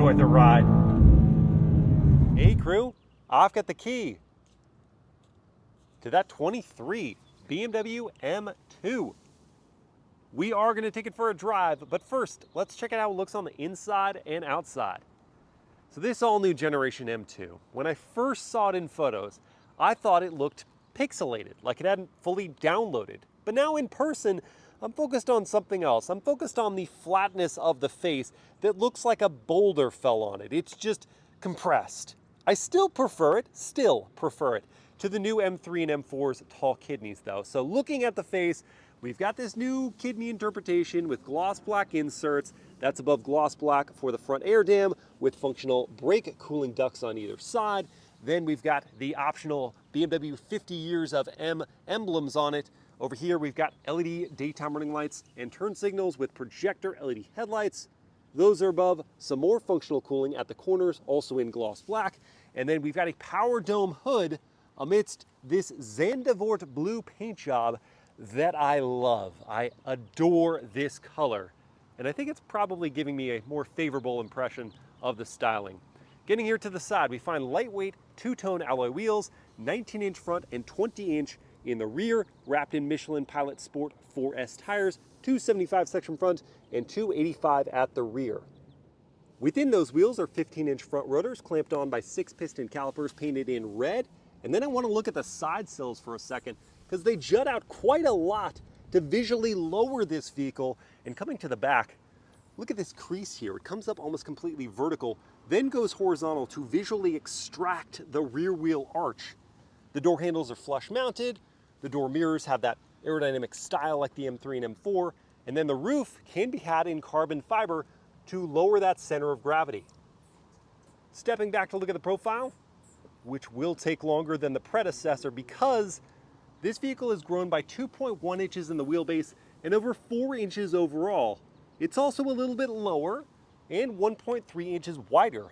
enjoy the ride. Hey crew, I've got the key to that 23 BMW M2. We are going to take it for a drive, but first, let's check out how it looks on the inside and outside. So this all-new generation M2, when I first saw it in photos, I thought it looked pixelated, like it hadn't fully downloaded. But now in person, I'm focused on something else. I'm focused on the flatness of the face that looks like a boulder fell on it. It's just compressed. I still prefer it to the new M3 and M4's tall kidneys though. So looking at the face, we've got this new kidney interpretation with gloss black inserts. That's above gloss black for the front air dam with functional brake cooling ducts on either side. Then we've got the optional BMW 50 years of M emblems on it. Over here we've got LED daytime running lights and turn signals with projector LED headlights. Those are above. Some more functional cooling at the corners, also in gloss black. And then we've got a power dome hood amidst this Zandvoort Blue paint job that I love. I adore this color. And I think it's probably giving me a more favorable impression of the styling. Getting here to the side, we find lightweight two-tone alloy wheels, 19-inch front and 20-inch in the rear, wrapped in Michelin Pilot Sport 4S tires, 275 section front and 285 at the rear. Within those wheels are 15-inch front rotors clamped on by 6-piston calipers painted in red. And then I want to look at the side sills for a second because they jut out quite a lot to visually lower this vehicle. And coming to the back, look at this crease here. It comes up almost completely vertical, then goes horizontal to visually extract the rear wheel arch. The door handles are flush mounted. The door mirrors have that aerodynamic style like the M3 and M4. And then the roof can be had in carbon fiber to lower that center of gravity. Stepping back to look at the profile, which will take longer than the predecessor because this vehicle has grown by 2.1 inches in the wheelbase and over 4 inches overall. It's also a little bit lower and 1.3 inches wider.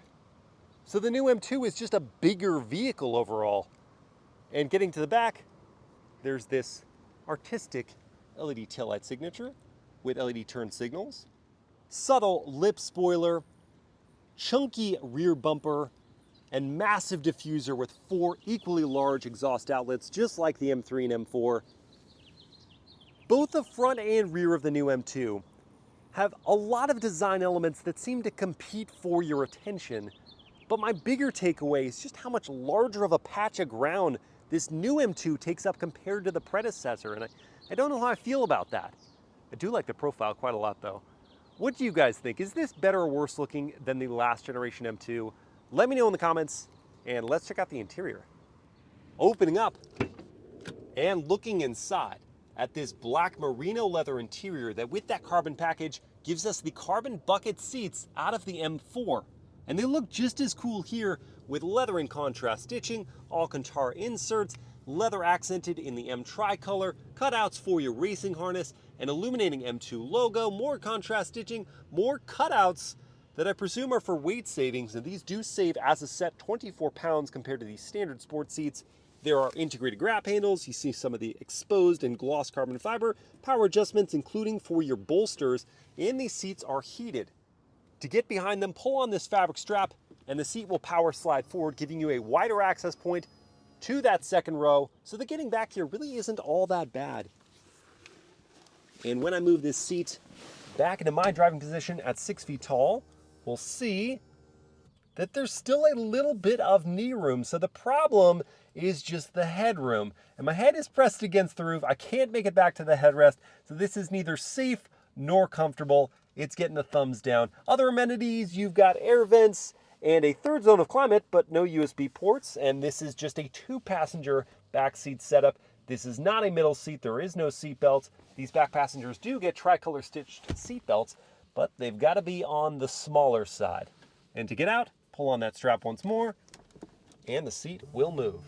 So the new M2 is just a bigger vehicle overall. And getting to the back, there's this artistic LED taillight signature with LED turn signals, subtle lip spoiler, chunky rear bumper, and massive diffuser with 4 equally large exhaust outlets, just like the M3 and M4. Both the front and rear of the new M2 have a lot of design elements that seem to compete for your attention. But my bigger takeaway is just how much larger of a patch of ground this new M2 takes up compared to the predecessor. And I don't know how I feel about that. I do like the profile quite a lot though. What do you guys think? Is this better or worse looking than the last generation M2? Let me know in the comments, and let's check out the interior. Opening up and looking inside at this black merino leather interior that with that carbon package gives us the carbon bucket seats out of the M4. And they look just as cool here with leather and contrast stitching, Alcantara inserts, leather accented in the M tricolor, cutouts for your racing harness, an illuminating M2 logo, more contrast stitching, more cutouts that I presume are for weight savings, and these do save as a set 24 pounds compared to the standard sport seats. There are integrated grab handles. You see some of the exposed and gloss carbon fiber, power adjustments including for your bolsters, and these seats are heated. To get behind them, pull on this fabric strap and the seat will power slide forward, giving you a wider access point to that second row, so that getting back here really isn't all that bad. And when I move this seat back into my driving position at 6 feet tall, we'll see that there's still a little bit of knee room. So the problem is just the headroom. And my head is pressed against the roof. I can't make it back to the headrest. So this is neither safe nor comfortable. It's getting a thumbs down. Other amenities, you've got air vents and a third zone of climate, but no USB ports. And this is just a 2-passenger backseat setup. This is not a middle seat. There is no seat belt. These back passengers do get tricolor stitched seat belts, but they've got to be on the smaller side. And to get out, pull on that strap once more, and the seat will move.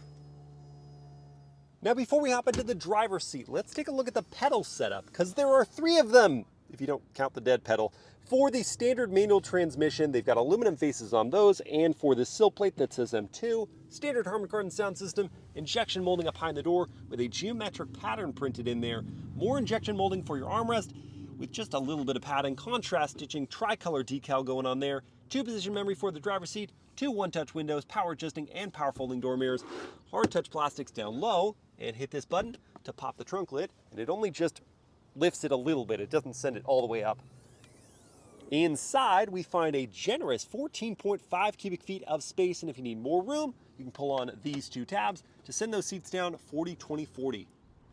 Now before we hop into the driver's seat, let's take a look at the pedal setup, because there are 3 of them, if you don't count the dead pedal. For the standard manual transmission, they've got aluminum faces on those, and for the sill plate that says M2, standard Harman Kardon sound system, injection molding up behind the door with a geometric pattern printed in there, more injection molding for your armrest, with just a little bit of padding, contrast stitching, tricolor decal going on there, 2-position memory for the driver's seat, 2 one-touch windows, power adjusting and power folding door mirrors, hard touch plastics down low, and hit this button to pop the trunk lid, and it only just lifts it a little bit. It doesn't send it all the way up. Inside, we find a generous 14.5 cubic feet of space, and if you need more room, you can pull on these 2 tabs to send those seats down 40, 20, 40.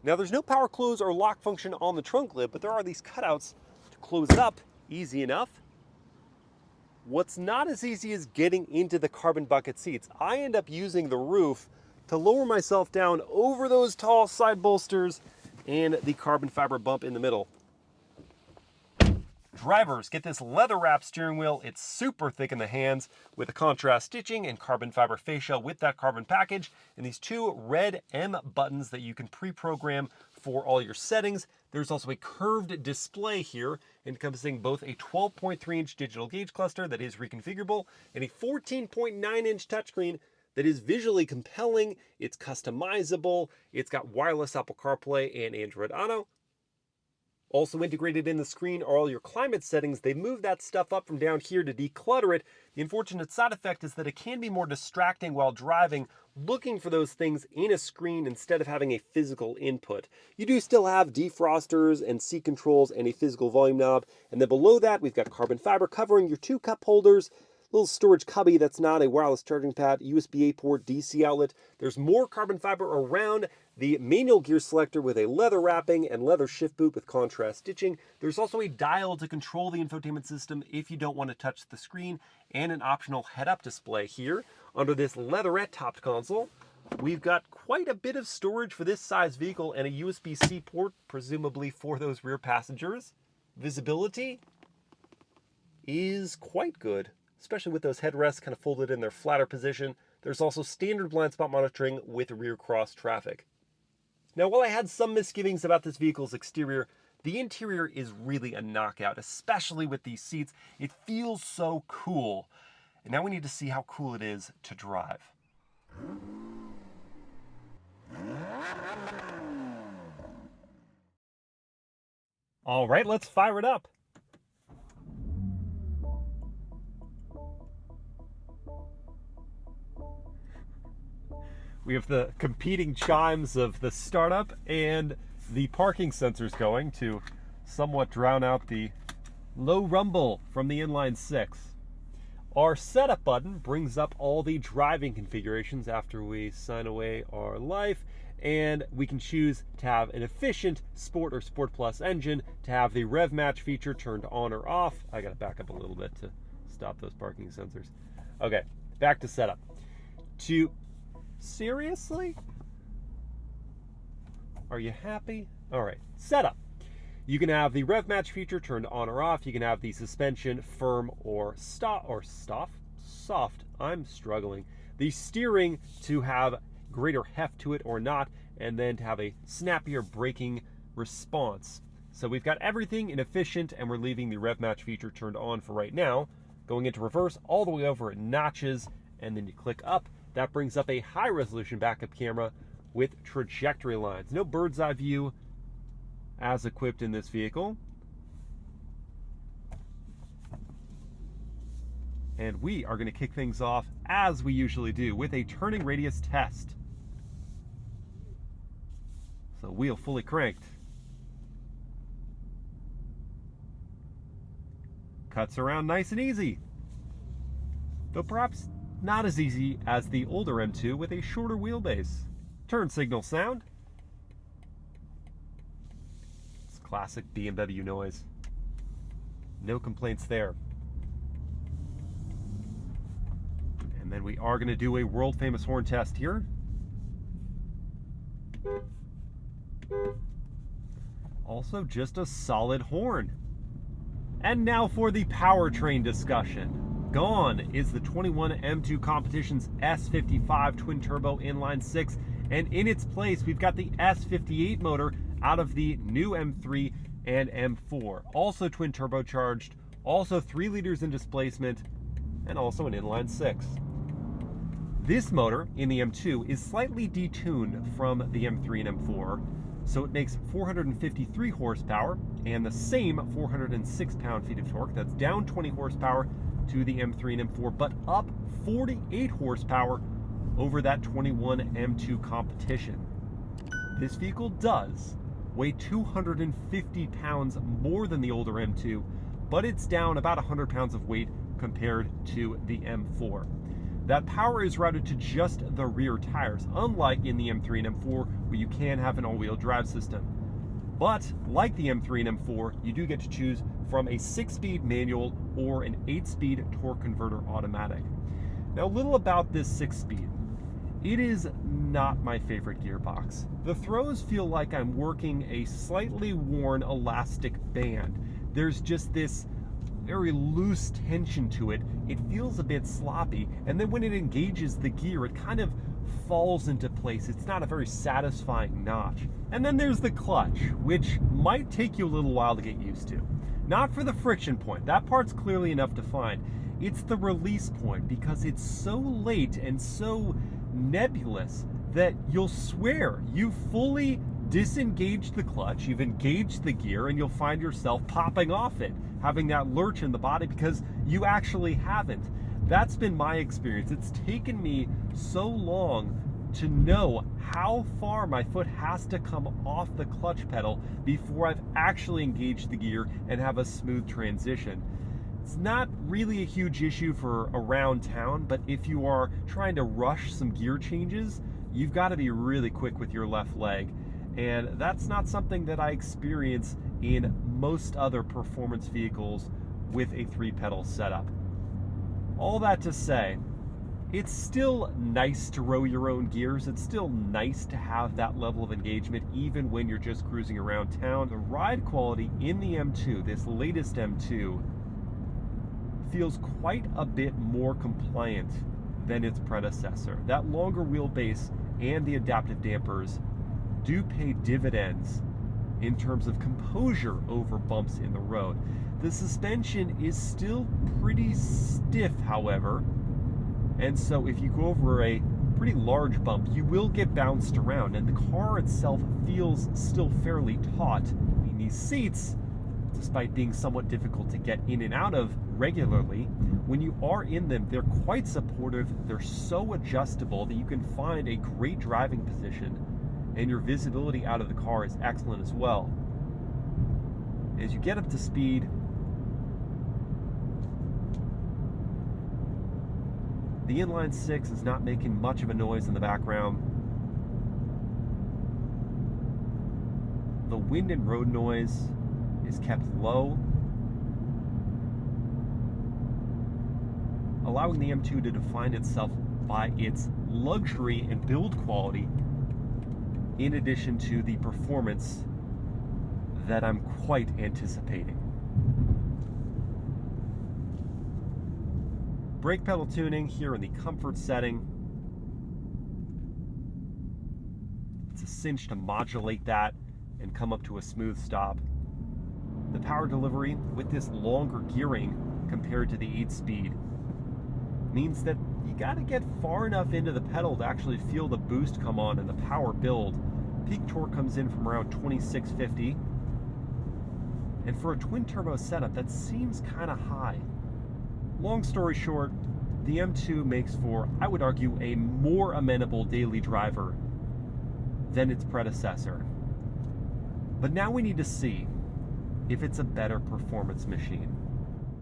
Now, there's no power close or lock function on the trunk lid, but there are these cutouts to close it up easy enough. What's not as easy as getting into the carbon bucket seats. I end up using the roof to lower myself down over those tall side bolsters and the carbon fiber bump in the middle. Drivers get this leather wrapped steering wheel. It's super thick in the hands with a contrast stitching and carbon fiber fascia with that carbon package, and these 2 red M buttons that you can pre-program for all your settings. There's also a curved display here encompassing both a 12.3-inch digital gauge cluster that is reconfigurable and a 14.9-inch touchscreen that is visually compelling. It's customizable. It's got wireless Apple CarPlay and Android Auto. Also integrated in the screen are all your climate settings. They move that stuff up from down here to declutter it. The unfortunate side effect is that it can be more distracting while driving, looking for those things in a screen instead of having a physical input. You do still have defrosters and seat controls and a physical volume knob. And then below that, we've got carbon fiber covering your 2 cup holders, little storage cubby that's not a wireless charging pad, USB-A port, DC outlet. There's more carbon fiber around the manual gear selector with a leather wrapping and leather shift boot with contrast stitching. There's also a dial to control the infotainment system if you don't want to touch the screen, and an optional head-up display here. Under this leatherette topped console, we've got quite a bit of storage for this size vehicle and a USB-C port, presumably for those rear passengers. Visibility is quite good, especially with those headrests kind of folded in their flatter position. There's also standard blind spot monitoring with rear cross traffic. Now, while I had some misgivings about this vehicle's exterior, the interior is really a knockout, especially with these seats. It feels so cool. And now we need to see how cool it is to drive. All right, let's fire it up. We have the competing chimes of the startup and the parking sensors going to somewhat drown out the low rumble from the inline 6. Our setup button brings up all the driving configurations after we sign away our life, and we can choose to have an efficient Sport or Sport Plus engine, to have the rev match feature turned on or off. I gotta back up a little bit to stop those parking sensors. Okay, back to setup. Seriously? Are you happy? All right, setup. You can have the rev match feature turned on or off. You can have the suspension firm or soft. I'm struggling. The steering to have greater heft to it or not, and then to have a snappier braking response. So we've got everything in efficient, and we're leaving the rev match feature turned on for right now. Going into reverse all the way over at notches, and then you click up. That brings up a high-resolution backup camera with trajectory lines. No bird's eye view as equipped in this vehicle. And we are going to kick things off, as we usually do, with a turning radius test. So wheel fully cranked. Cuts around nice and easy. Though perhaps not as easy as the older M2 with a shorter wheelbase. Turn signal sound. It's classic BMW noise. No complaints there. And then we are going to do a world famous horn test here. Also just a solid horn. And now for the powertrain discussion. Gone is the 21 M2 Competition's S55 twin-turbo inline 6, and in its place we've got the S58 motor out of the new M3 and M4. Also twin-turbocharged, also 3 liters in displacement, and also an inline 6. This motor in the M2 is slightly detuned from the M3 and M4. So it makes 453 horsepower and the same 406 pound-feet of torque. That's down 20 horsepower to the M3 and M4, but up 48 horsepower over that 21 M2 competition. This vehicle does weigh 250 pounds more than the older M2, but it's down about 100 pounds of weight compared to the M4. That power is routed to just the rear tires, unlike in the M3 and M4 where you can have an all-wheel drive system. But like the M3 and M4, you do get to choose from a 6-speed manual or an 8-speed torque converter automatic. Now, a little about this 6-speed. It is not my favorite gearbox. The throws feel like I'm working a slightly worn elastic band. There's just this very loose tension to it. It feels a bit sloppy, and then when it engages the gear, it kind of falls into place. It's not a very satisfying notch. And then there's the clutch, which might take you a little while to get used to. Not for the friction point. That part's clearly enough to find. It's the release point, because it's so late and so nebulous that you'll swear you fully disengaged the clutch, you've engaged the gear, and you'll find yourself popping off it, having that lurch in the body because you actually haven't. That's been my experience. It's taken me so long to know how far my foot has to come off the clutch pedal before I've actually engaged the gear and have a smooth transition. It's not really a huge issue for around town, but if you are trying to rush some gear changes, you've got to be really quick with your left leg. And that's not something that I experience in most other performance vehicles with a 3-pedal setup. All that to say, it's still nice to row your own gears. It's still nice to have that level of engagement even when you're just cruising around town. The ride quality in the M2, this latest M2, feels quite a bit more compliant than its predecessor. That longer wheelbase and the adaptive dampers do pay dividends in terms of composure over bumps in the road. The suspension is still pretty stiff, however, and so if you go over a pretty large bump, you will get bounced around, and the car itself feels still fairly taut. In these seats, despite being somewhat difficult to get in and out of regularly, when you are in them, they're quite supportive. They're so adjustable that you can find a great driving position, and your visibility out of the car is excellent as well. As you get up to speed, the inline 6 is not making much of a noise in the background. The wind and road noise is kept low, allowing the M2 to define itself by its luxury and build quality, in addition to the performance that I'm quite anticipating. Brake pedal tuning here in the comfort setting. It's a cinch to modulate that and come up to a smooth stop. The power delivery with this longer gearing compared to the 8-speed means that you got to get far enough into the pedal to actually feel the boost come on and the power build. Peak torque comes in from around 2650, and for a twin turbo setup that seems kind of high. Long story short, the M2 makes for, I would argue, a more amenable daily driver than its predecessor. But now we need to see if it's a better performance machine.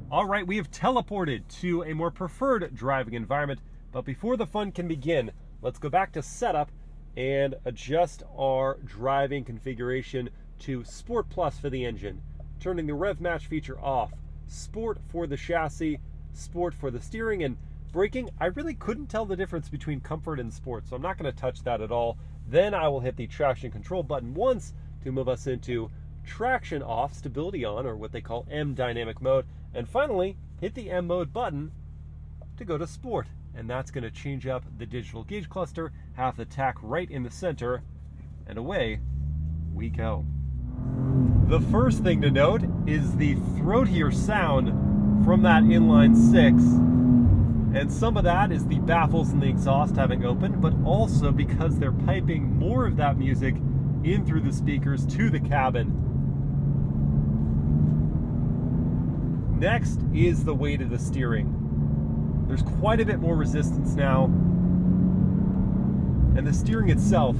All right, we have teleported to a more preferred driving environment, but before the fun can begin, let's go back to setup and adjust our driving configuration to Sport Plus for the engine, turning the rev match feature off, Sport for the chassis, Sport for the steering, and braking. I really couldn't tell the difference between Comfort and Sport, so I'm not going to touch that at all. Then I will hit the traction control button once to move us into traction off, stability on, or what they call M dynamic mode, and finally hit the M mode button to go to Sport, and that's going to change up the digital gauge cluster, have the tach right in the center, and away we go. The first thing to note is the throatier sound from that inline 6, and some of that is the baffles and the exhaust having opened, but also because they're piping more of that music in through the speakers to the cabin. Next is the weight of the steering. There's quite a bit more resistance now, and the steering itself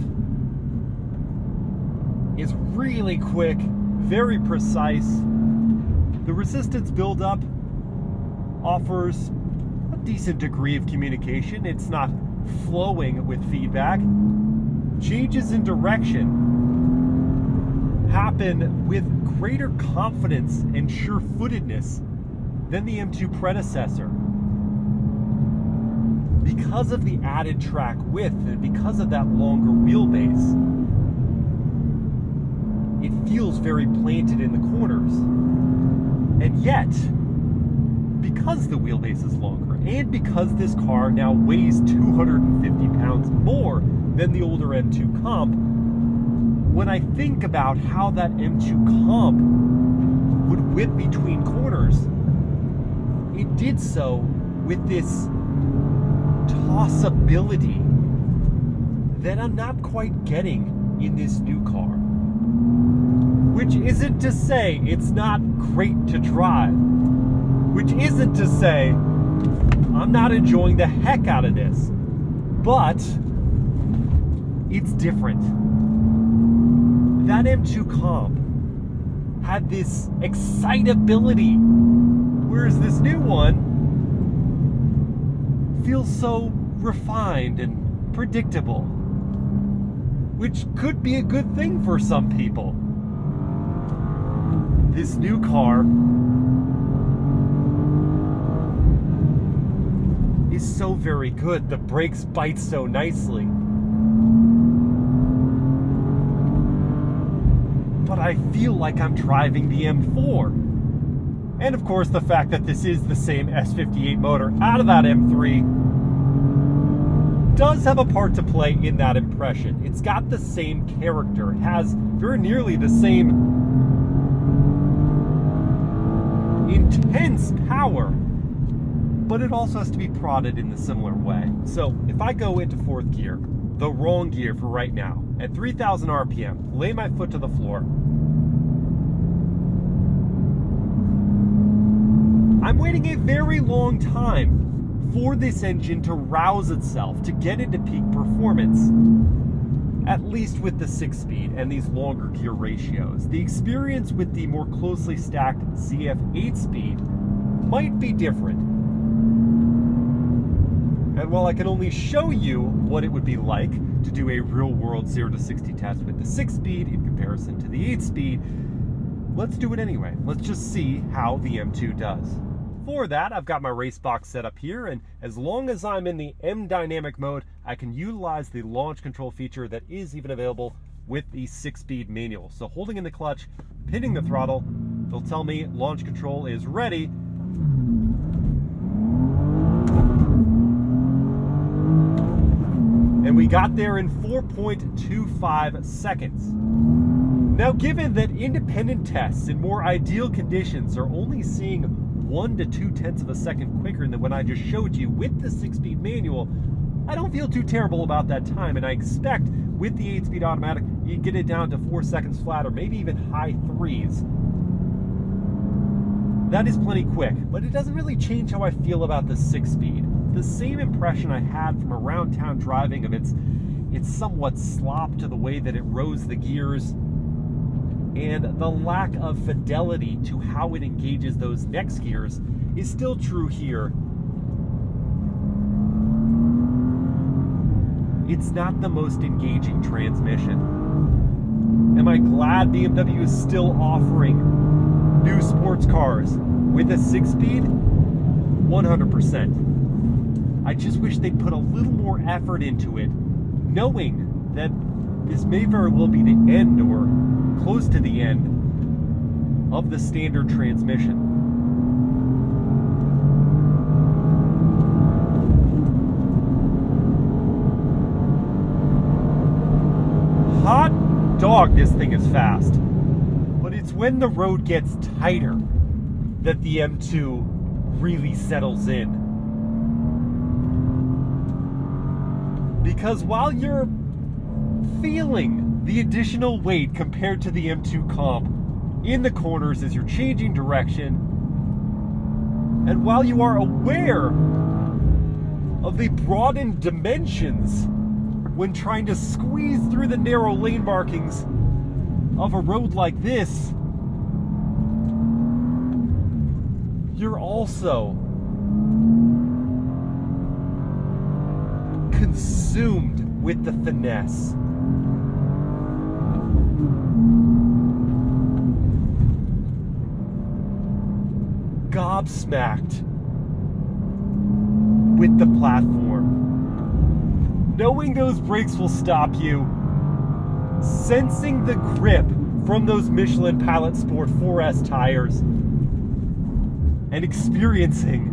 is really quick, very precise. The resistance buildup offers a decent degree of communication. It's not flowing with feedback. Changes in direction happen with greater confidence and sure-footedness than the M2 predecessor. Because of the added track width and because of that longer wheelbase, it feels very planted in the corners. And yet, because the wheelbase is longer, and because this car now weighs 250 pounds more than the older M2 comp, when I think about how that M2 comp would whip between corners, it did so with this tossability that I'm not quite getting in this new car. Which isn't to say it's not great to drive. Which isn't to say I'm not enjoying the heck out of this. But it's different. That M2 comp had this excitability, whereas this new one feels so refined and predictable, which could be a good thing for some people. This new car is so very good. The brakes bite so nicely. But I feel like I'm driving the M4. And of course, the fact that this is the same S58 motor out of that M3 does have a part to play in that impression. It's got the same character. It has very nearly the same intense power, but it also has to be prodded in the similar way. So if I go into fourth gear, the wrong gear for right now, at 3,000 RPM, lay my foot to the floor, I'm waiting a very long time for this engine to rouse itself, to get into peak performance, at least with the 6-speed and these longer gear ratios. The experience with the more closely stacked ZF 8-speed might be different. And while I can only show you what it would be like to do a real-world 0 to 60 test with the 6-speed in comparison to the 8-speed, let's do it anyway. Let's just see how the M2 does. For that, I've got my race box set up here, and as long as I'm in the M dynamic mode, I can utilize the launch control feature that is even available with the 6-speed manual. So holding in the clutch, pinning the throttle, it'll tell me launch control is ready. And we got there in 4.25 seconds. Now, given that independent tests in more ideal conditions are only seeing 1 to 2/10 of a second quicker than when I just showed you with the 6-speed manual, I don't feel too terrible about that time, and I expect with the 8-speed automatic, you get it down to 4 seconds flat, or maybe even high 3s. That is plenty quick, but it doesn't really change how I feel about the 6-speed. The same impression I had from around town driving of its somewhat slop to the way that it rose the gears, and the lack of fidelity to how it engages those next gears is still true here. It's not the most engaging transmission. Am I glad BMW is still offering new sports cars with a 6-speed? 100%. I just wish they'd put a little more effort into it, knowing that this may very well be the end or close to the end of the standard transmission. Hot dog, this thing is fast. But it's when the road gets tighter that the M2 really settles in. Because while you're feeling the additional weight compared to the M2 Comp in the corners as you're changing direction. And while you are aware of the broadened dimensions when trying to squeeze through the narrow lane markings of a road like this, you're also consumed with the finesse. Gobsmacked with the platform. Knowing those brakes will stop you, sensing the grip from those Michelin Pilot Sport 4S tires, and experiencing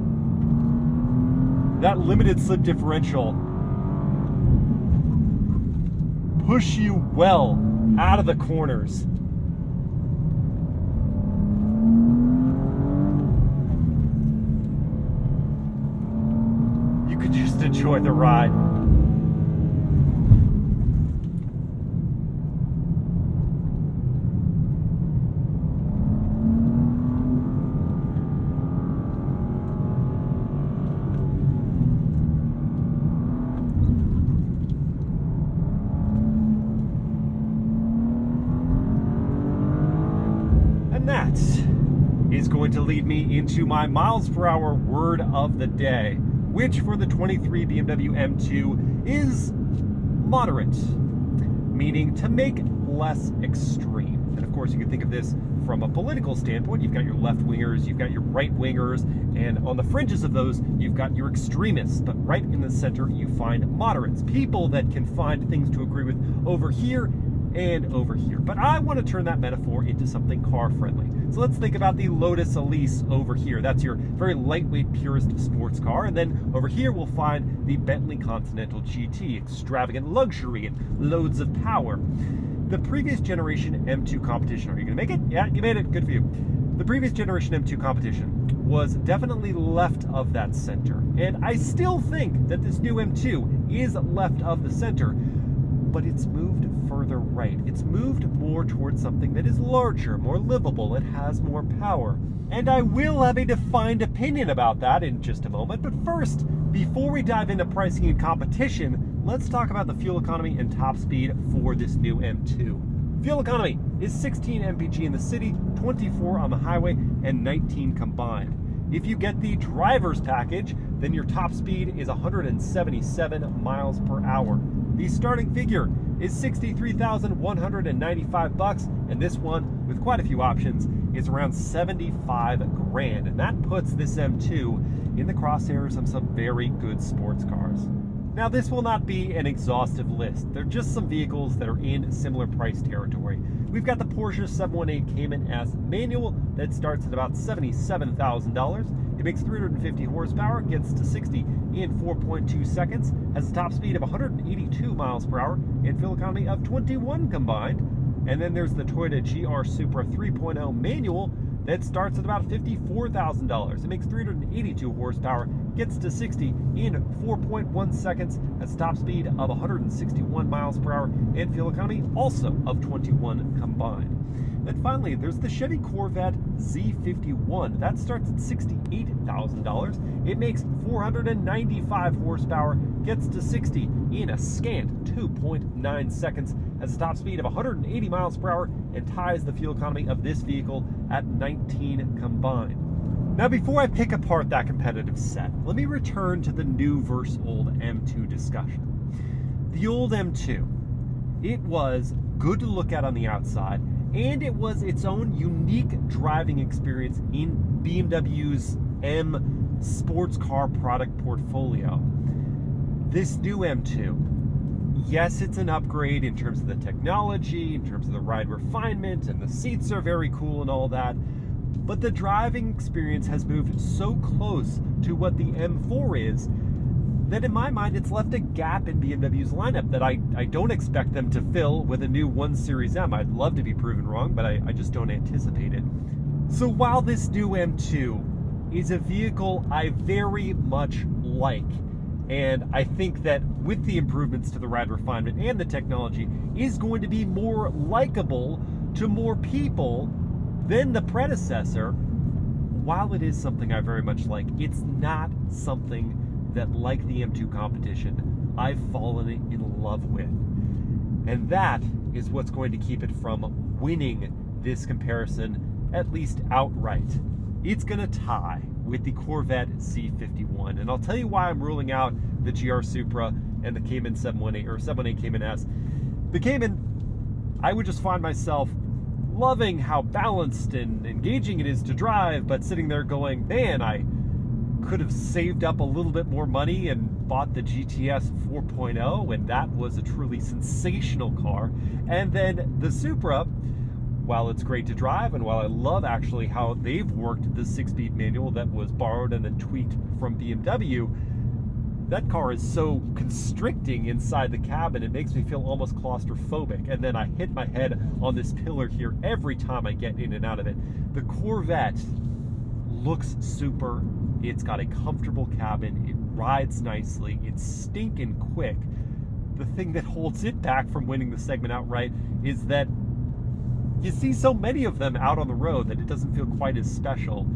that limited slip differential push you well out of the corners. You could just enjoy the ride. That is going to lead me into my miles per hour word of the day, which for the 23 BMW M2 is moderate, meaning to make less extreme. And of course, you can think of this from a political standpoint. You've got your left-wingers, you've got your right-wingers, and on the fringes of those, you've got your extremists. But right in the center, you find moderates, people that can find things to agree with over here and over here. But I want to turn that metaphor into something car-friendly. So let's think about the Lotus Elise over here. That's your very lightweight, purist sports car. And then over here we'll find the Bentley Continental GT, extravagant luxury and loads of power. The previous generation M2 competition, are you going to make it? Yeah, you made it. Good for you. The previous generation M2 competition was definitely left of that center. And I still think that this new M2 is left of the center, but it's moved further right. It's moved more towards something that is larger, more livable, it has more power. And I will have a defined opinion about that in just a moment. But first, before we dive into pricing and competition, let's talk about the fuel economy and top speed for this new M2. Fuel economy is 16 mpg in the city, 24 on the highway, and 19 combined. If you get the driver's package, then your top speed is 177 miles per hour. The starting figure is $63,195, and this one, with quite a few options, is around 75 grand. And that puts this M2 in the crosshairs of some very good sports cars. Now, this will not be an exhaustive list. They're just some vehicles that are in similar price territory. We've got the Porsche 718 Cayman S Manual that starts at about $77,000. It makes 350 horsepower, gets to 60 in 4.2 seconds, has a top speed of 182 miles per hour, and fuel economy of 21 combined. And then there's the Toyota GR Supra 3.0 Manual that starts at about $54,000. It makes 382 horsepower, gets to 60 in 4.1 seconds, has a top speed of 161 miles per hour, and fuel economy also of 21 combined. Then finally, there's the Chevy Corvette Z51. That starts at $68,000. It makes 495 horsepower, gets to 60 in a scant 2.9 seconds, has a top speed of 180 miles per hour, and ties the fuel economy of this vehicle at 19 combined. Now, before I pick apart that competitive set, let me return to the new versus old M2 discussion. The old M2, it was good to look at on the outside, and it was its own unique driving experience in BMW's M sports car product portfolio. This new M2, yes, it's an upgrade in terms of the technology, in terms of the ride refinement, and the seats are very cool and all that, but the driving experience has moved so close to what the M4 is that in my mind it's left a gap in BMW's lineup that I don't expect them to fill with a new 1 Series M. I'd love to be proven wrong, but I just don't anticipate it. So while this new M2 is a vehicle I very much like, and I think that with the improvements to the ride refinement and the technology, is going to be more likable to more people than the predecessor. While it is something I very much like, it's not something that, like the M2 competition, I've fallen in love with. And that is what's going to keep it from winning this comparison, at least outright. It's going to tie with the Corvette C51. And I'll tell you why I'm ruling out the GR Supra and the Cayman 718 or 718 Cayman S. The Cayman, I would just find myself loving how balanced and engaging it is to drive, but sitting there going, man, I could have saved up a little bit more money and bought the GTS 4.0, and that was a truly sensational car. And then the Supra, while it's great to drive, and while I love actually how they've worked the 6-speed manual that was borrowed and then tweaked from BMW, that car is so constricting inside the cabin, it makes me feel almost claustrophobic. And then I hit my head on this pillar here every time I get in and out of it. The Corvette looks super. It's got a comfortable cabin. It rides nicely. It's stinking quick. The thing that holds it back from winning the segment outright is that you see so many of them out on the road that it doesn't feel quite as special.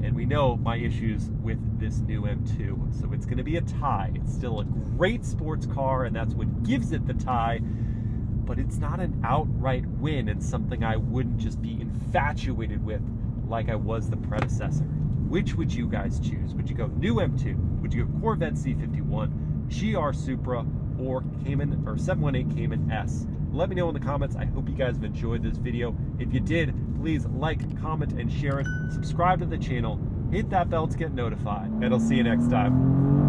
And we know my issues with this new M2. So it's going to be a tie. It's still a great sports car, and that's what gives it the tie. But it's not an outright win, and something I wouldn't just be infatuated with like I was the predecessor. Which would you guys choose? Would you go new M2? Would you go Corvette C51, GR Supra, or Cayman or 718 Cayman S? Let me know in the comments. I hope you guys have enjoyed this video. If you did, please like, comment, and share it. Subscribe to the channel. Hit that bell to get notified. And I'll see you next time.